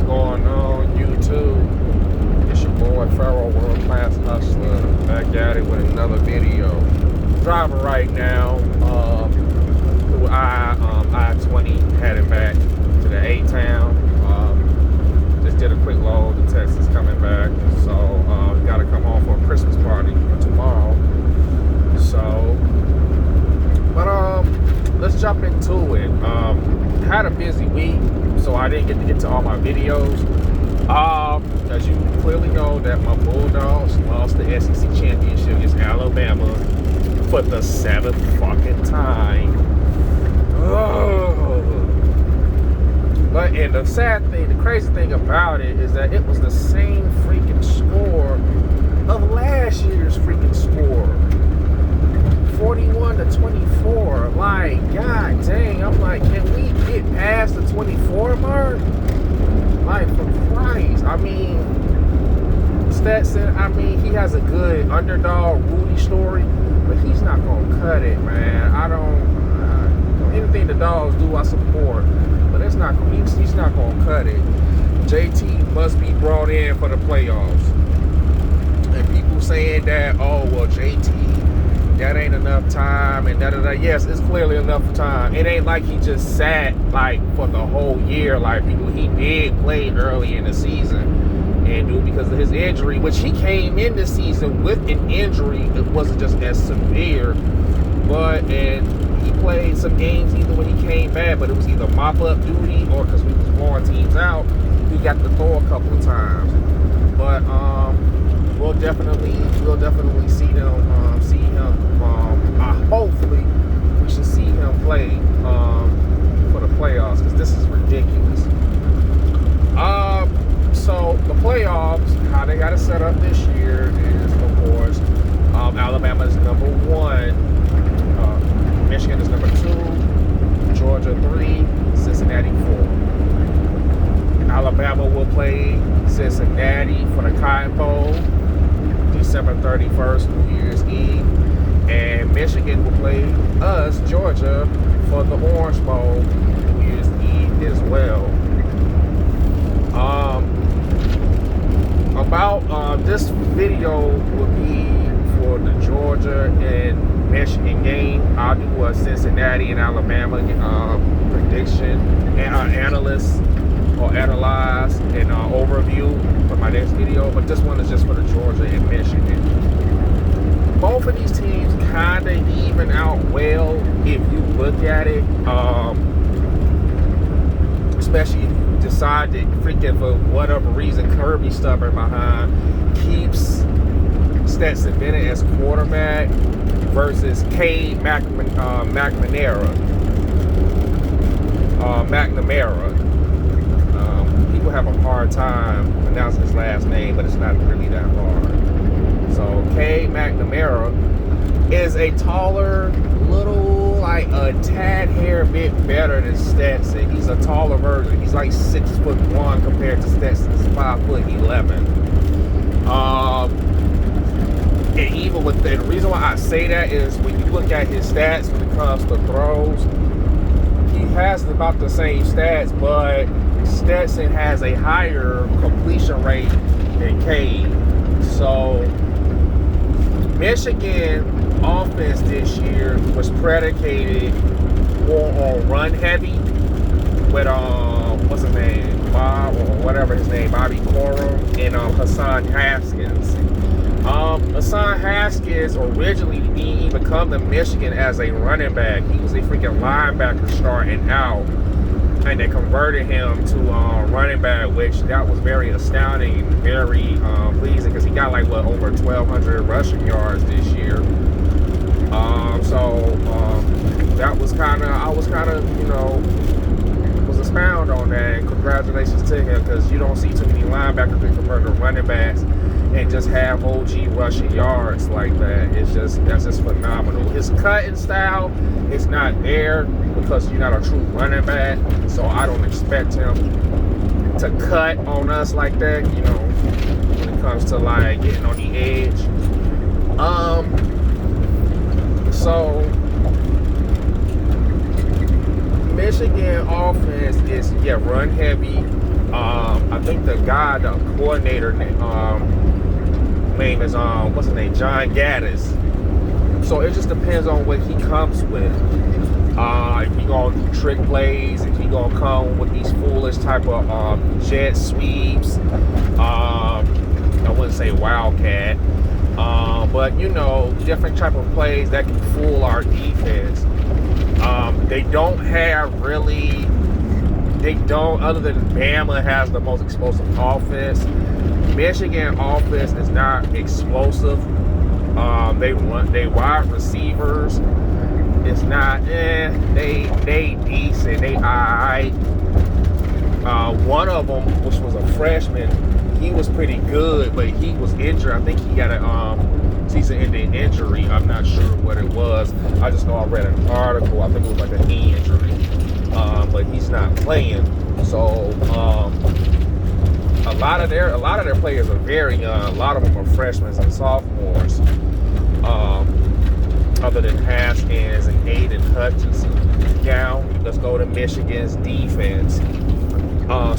going on, YouTube? It's your boy Pharaoh, World Class Hustler, back at it with another video. Driving right now through I-20, heading back to the A-Town. Just did a quick load. The text is coming back, so got to come home for a Christmas party tomorrow. So, but let's jump into it. Had a busy week, so I didn't get to all my videos. As you clearly know, that my Bulldogs lost the SEC championship against Alabama for the 7th fucking time. But and the sad thing, the crazy thing about it is that it was the same freaking score of last year's freaking score. 41-24. Like, god dang, I'm like, can we get past the 24 mark? Like, for Christ. I mean, Stetson, he has a good underdog Rudy story, but he's not gonna cut it, man. I don't anything the dogs do, I support, but it's not, he's not gonna cut it. JT must be brought in for the playoffs. And people saying that, oh well, JT, that ain't enough time, and da-da-da. Yes, it's clearly enough time. It ain't like he just sat, like, for the whole year. Like, he did play early in the season, and do because of his injury, which he came in this season with an injury. It wasn't just as severe, and he played some games either when he came back, but it was either mop-up duty or because we was blowing teams out, he got to throw a couple of times. But, we'll definitely see him. Hopefully, we should see him play for the playoffs, because this is ridiculous. So the playoffs, how they got it set up this year is, of course, Alabama is number 1, Michigan is number 2, Georgia 3, Cincinnati 4. Alabama will play Cincinnati for the Cotton Bowl, December 31st, New Year's Eve, and Michigan will play us, Georgia, for the Orange Bowl, New Year's Eve as well. This video will be for the Georgia and Michigan game. I'll do a Cincinnati and Alabama prediction and analyze and overview for my next video, but this one is just for the Georgia and Michigan. Both of these teams kind of even out well if you look at it, especially if you decide that freaking for whatever reason Kirby stubborn behind keeps Stetson Bennett as quarterback versus Cade McNamara. People have a hard time pronouncing his last name, but it's not really that hard. So Cade McNamara is a taller, little, like a tad hair bit better than Stetson. He's a taller version. He's like 6'1" compared to Stetson's 5'11". And even with the reason why I say that is when you look at his stats when it comes to throws, he has about the same stats, but Stetson has a higher completion rate than Cade. So Michigan offense this year was predicated more on run heavy with what's his name, Bob or whatever his name, Bobby Corum and Hassan Haskins. Hassan Haskins originally didn't even come to Michigan as a running back. He was a freaking linebacker starting out, and they converted him to running back, which that was very astounding, very pleasing, because he got like over 1,200 rushing yards this year. That was I was was expound on that, and congratulations to him, because you don't see too many linebackers that convert to running backs and just have OG rushing yards like that. That's just phenomenal. His cutting style is not there because you're not a true running back, so I don't expect him to cut on us like that, when it comes to like getting on the edge. So Michigan offense is run heavy. I think the guy, the coordinator, name is what's his name, John Gaddis. So it just depends on what he comes with. If he gonna do trick plays, if he gonna come with these foolish type of jet sweeps. I wouldn't say wildcat, but you know, different type of plays that can fool our defense. They don't have really. They don't, other than Bama has the most explosive offense. Michigan offense is not explosive. They wide receivers. It's not, they decent. They alright. One of them, which was a freshman, he was pretty good, but he was injured. I think he got a season-ending injury. I'm not sure what it was. I just know I read an article. I think it was like a knee injury. But he's not playing. So a lot of their players are very young. A lot of them are freshmen and sophomores. Other than Haskins and Aiden Hutchinson. Now let's go to Michigan's defense.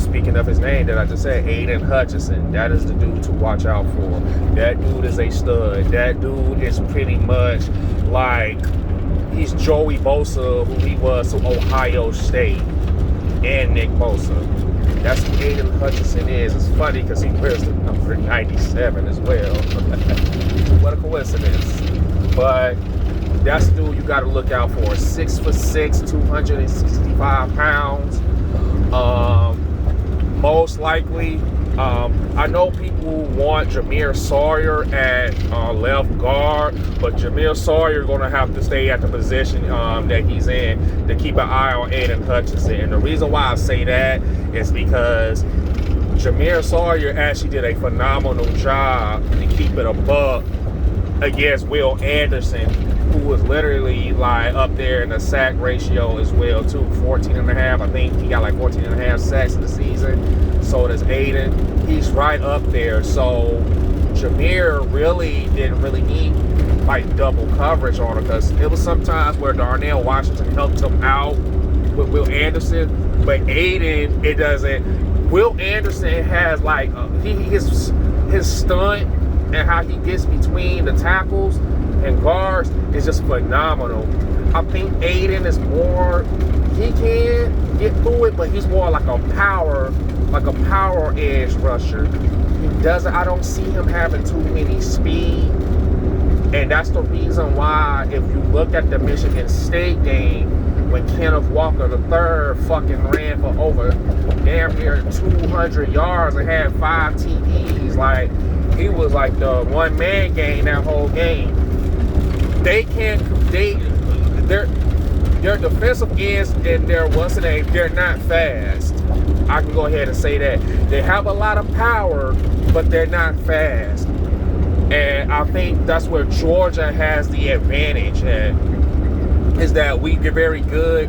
Speaking of his name that I just said, Aiden Hutchinson, that is the dude to watch out for. That dude is a stud. That dude is pretty much like, he's Joey Bosa, who he was to Ohio State, and Nick Bosa. That's who Aiden Hutchinson is. It's funny because he wears the number 97 as well. What a coincidence. But that's the dude you got to look out for. 6'6", 265 pounds. Most likely, I know people want Jameer Sawyer at left guard, but Jameer Sawyer is going to have to stay at the position that he's in to keep an eye on Aiden Hutchinson. And the reason why I say that is because Jameer Sawyer actually did a phenomenal job to keep it above against Will Anderson, who was literally like up there in the sack ratio as well too, 14 and a half. I think he got like 14 and a half sacks in the season. So does Aiden. He's right up there. So Jameer really didn't really need like double coverage on him, because it was sometimes where Darnell Washington helped him out with Will Anderson, but Aiden, it doesn't. Will Anderson has like his stunt and how he gets between the tackles and guards is just phenomenal. I think Aiden is more, he can get through it, but he's more like a power edge rusher. He doesn't, I don't see him having too many speed. And that's the reason why, if you look at the Michigan State game, when Kenneth Walker III fucking ran for over damn near 200 yards and had 5 TDs, like, he was like the one-man game that whole game. Their defensive ends and they're not fast. I can go ahead and say that. They have a lot of power, but they're not fast. And I think that's where Georgia has the advantage, is that we get very good.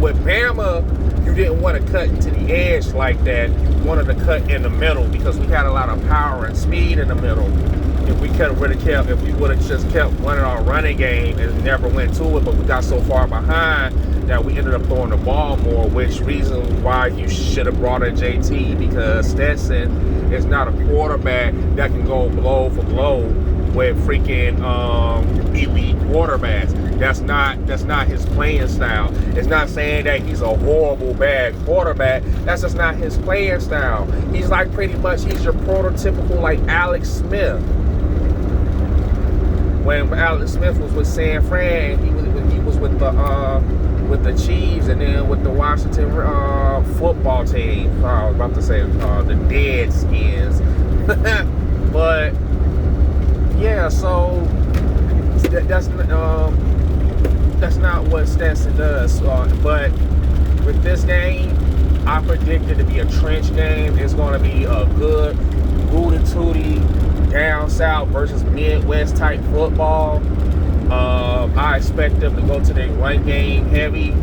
With Bama, you didn't want to cut to the edge like that. You wanted to cut in the middle because we had a lot of power and speed in the middle. If we would have just kept running our running game and never went to it, but we got so far behind that we ended up throwing the ball more, which reason why you should have brought in JT, because Stetson is not a quarterback that can go blow for blow with freaking elite quarterbacks. That's not his playing style. It's not saying that he's a horrible bad quarterback. That's just not his playing style. He's like pretty much, he's your prototypical like Alex Smith. When Alex Smith was with San Fran, he was with the Chiefs and then with the Washington football team. I was about to say the Deadskins. But yeah, so that's not what Stetson does. But with this game, I predict it to be a trench game. It's going to be a good rooty-tooty down south versus Midwest type football. I expect them to go to their run game heavy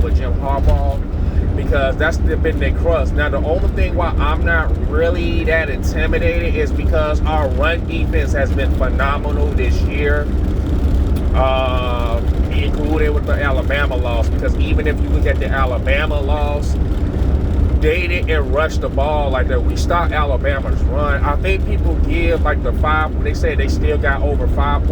with Jim Harbaugh, because that's been their crust. Now, the only thing why I'm not really that intimidated is because our run defense has been phenomenal this year, included with the Alabama loss. Because even if you look at the Alabama loss, they didn't rush the ball like that. We stopped Alabama's run. I think people give like the 5. They say they still got over 5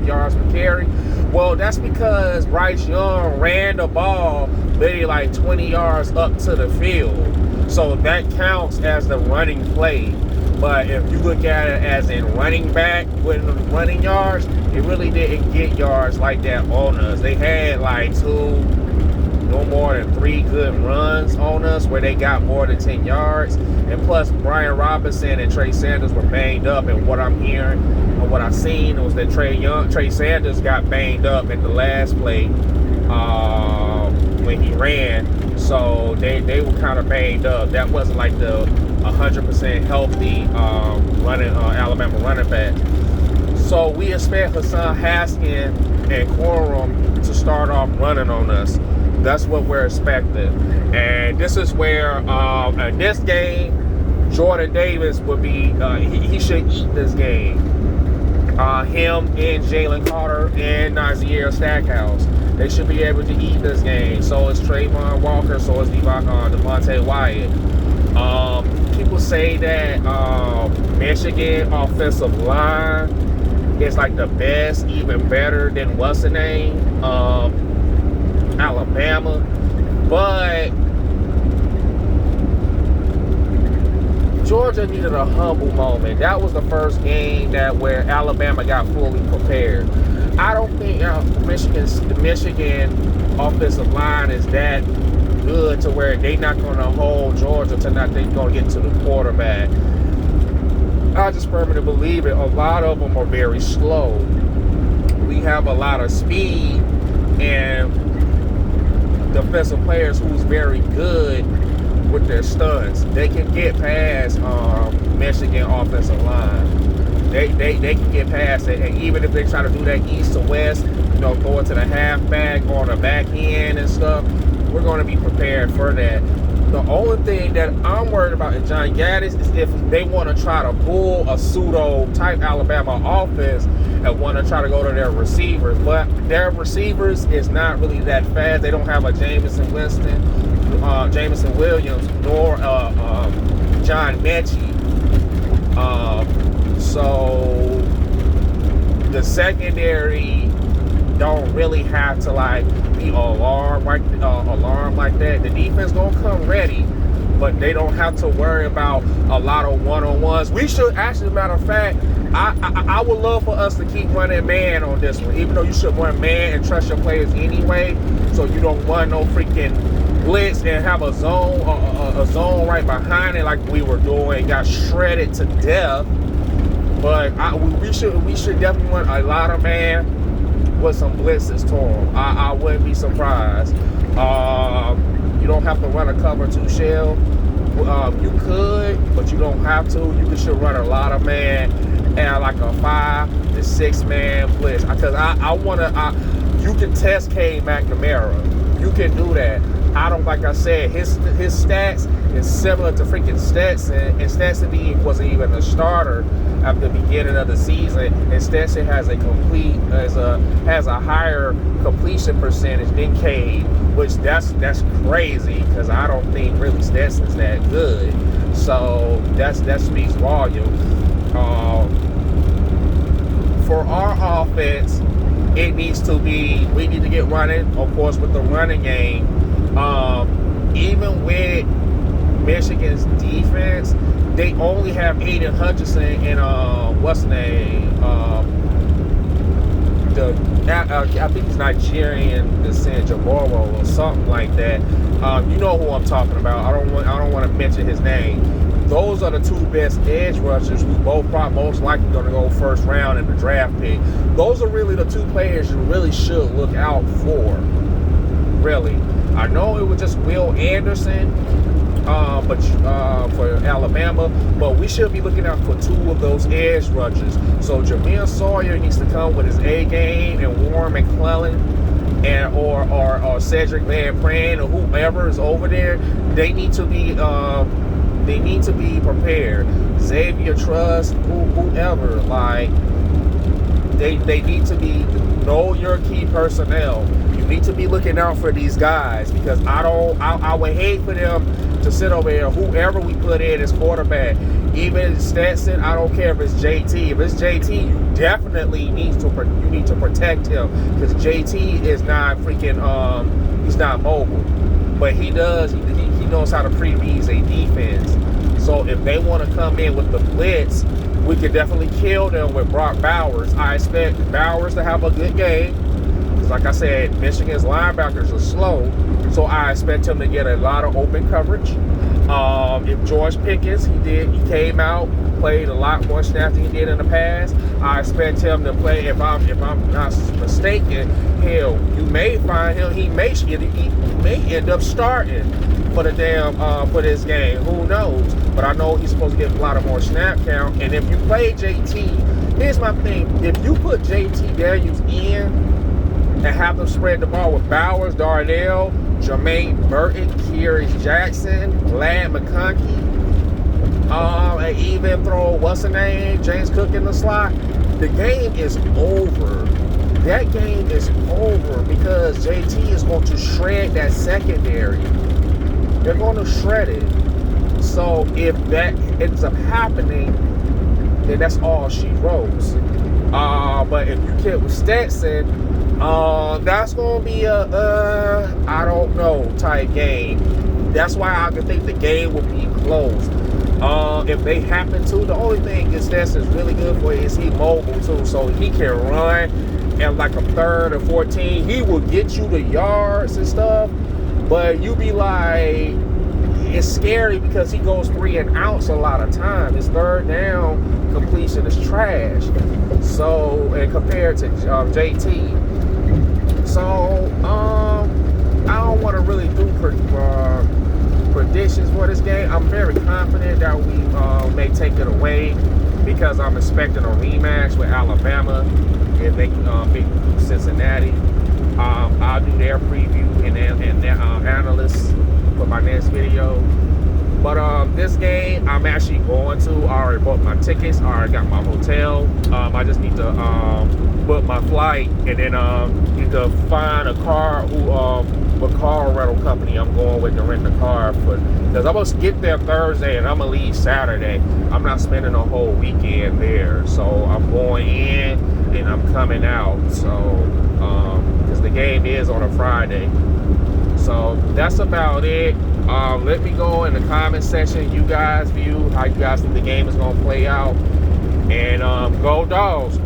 yards per carry. Well, that's because Bryce Young ran the ball maybe like 20 yards up to the field. So that counts as the running play. But if you look at it as in running back with running yards, it really didn't get yards like that on us. They had like 2, no more than 3 good runs on us where they got more than 10 yards. And plus, Brian Robinson and Trey Sanders were banged up. And what I'm hearing and what I've seen was that Trey Sanders got banged up in the last play when he ran. So they were kind of banged up. That wasn't like the 100% healthy Alabama running back. So we expect Hassan Haskins and Corum to start off running on us. That's what we're expecting. And this is where in this game, Jordan Davis would be, he should eat this game. Him and Jalen Carter and Nazir Stackhouse. They should be able to eat this game. So is Trayvon Walker, so is Devontae Wyatt. People say that Michigan offensive line is like the best, even better than what's the name? Alabama. But Georgia needed a humble moment. That was the first game where Alabama got fully prepared. I don't think the Michigan offensive line is that good to where they're not going to hold Georgia to not they're going to get to the quarterback. I just firmly believe it. A lot of them are very slow. We have a lot of speed and defensive players who's very good with their stunts. They can get past Michigan offensive line. They can get past it, and even if they try to do that east to west, go into the halfback or the back end and stuff, we're going to be prepared for that. The only thing that I'm worried about in John Gaddis is if they want to try to pull a pseudo-type Alabama offense and want to try to go to their receivers. But their receivers is not really that fast. They don't have a Jameson Williams, nor John Mechie. So the secondary don't really have to be alarmed like that. The defense gonna come ready, but they don't have to worry about a lot of one-on-ones. We should actually, matter of fact, I would love for us to keep running man on this one, even though you should run man and trust your players anyway, so you don't run no freaking blitz and have a zone right behind it like we were doing. Got shredded to death. But we should definitely run a lot of man with some blitzes to them. I wouldn't be surprised. You don't have to run a cover 2 shell. You could, but you don't have to. You should run a lot of man and like a 5 to 6 man blitz. Because you can test Cade McNamara. You can do that. Like I said, his stats is similar to freaking Stetson, and Stetson wasn't even a starter at the beginning of the season, and Stetson has a higher completion percentage than Cade, which that's crazy because I don't think really Stetson's that good. So that speaks volume. For our offense, we need to get running, of course, with the running game. Even with Michigan's defense, they only have Aiden Hutchinson and what's the name? I think he's Nigerian descent, Jaboro or something like that. You know who I'm talking about. I don't want to mention his name. Those are the 2 best edge rushers who both most likely going to go first round in the draft pick. Those are really the 2 players you really should look out for. Really. I know it was just Will Anderson, but for Alabama, but we should be looking out for 2 of those edge rushers. So Jameer Sawyer needs to come with his A game, and Warren McClellan, and or Cedric Van Pran, or whoever is over there. They need to be prepared. Xavier Truss, whoever, they need to know your key personnel. you need to be looking out for these guys, because I would hate for them to sit over here, whoever we put in as quarterback, even Stetson, I don't care if it's JT. If it's JT, you definitely need to protect him, because JT is not freaking he's not mobile, but he knows how to pre-read a defense. So if they want to come in with the blitz, we could definitely kill them with Brock Bowers. I expect Bowers to have a good game, because like I said, Michigan's linebackers are slow, so I expect him to get a lot of open coverage. If George Pickens, he came out, played a lot more snaps than he did in the past. I expect him to play, if I'm not mistaken, hell, you may find him, he may end up starting for the for this game. Who knows? But I know he's supposed to get a lot of more snap count. And if you play JT, here's my thing. If you put JT Daniels in and have them spread the ball with Bowers, Darnell, Jermaine Burton, Kyrus Jackson, Lad McConkey, and even throw, what's the name, James Cook in the slot, the game is over. That game is over, because JT is going to shred that secondary. They're going to shred it. So if that ends up happening, then that's all she wrote. But if you kid with Stetson, that's going to be a, I don't know, type game. That's why I can think the game will be close. If they happen to, the only thing is Stetson's really good for is he mobile too, so he can run at like a 3rd or 14. He will get you the yards and stuff, but you be like, it's scary because he goes 3 and outs a lot of time. His 3rd down completion is trash. So, and compared to JT. So, I don't want to really do predictions for this game. I'm very confident that we may take it away, because I'm expecting a rematch with Alabama if they beat Cincinnati. I'll do their preview and their analysts for my next video. But this game, I'm actually going to. I already bought my tickets. I already got my hotel. I just need to book my flight, and then need to find a car what car rental company I'm going with to rent the car for. Because I'm supposed to get there Thursday and I'm gonna leave Saturday. I'm not spending a whole weekend there, so I'm going in and I'm coming out. So because the game is on a Friday. So that's about it. Let me go in the comment section. You guys view how you guys think the game is gonna play out. And go Dogs.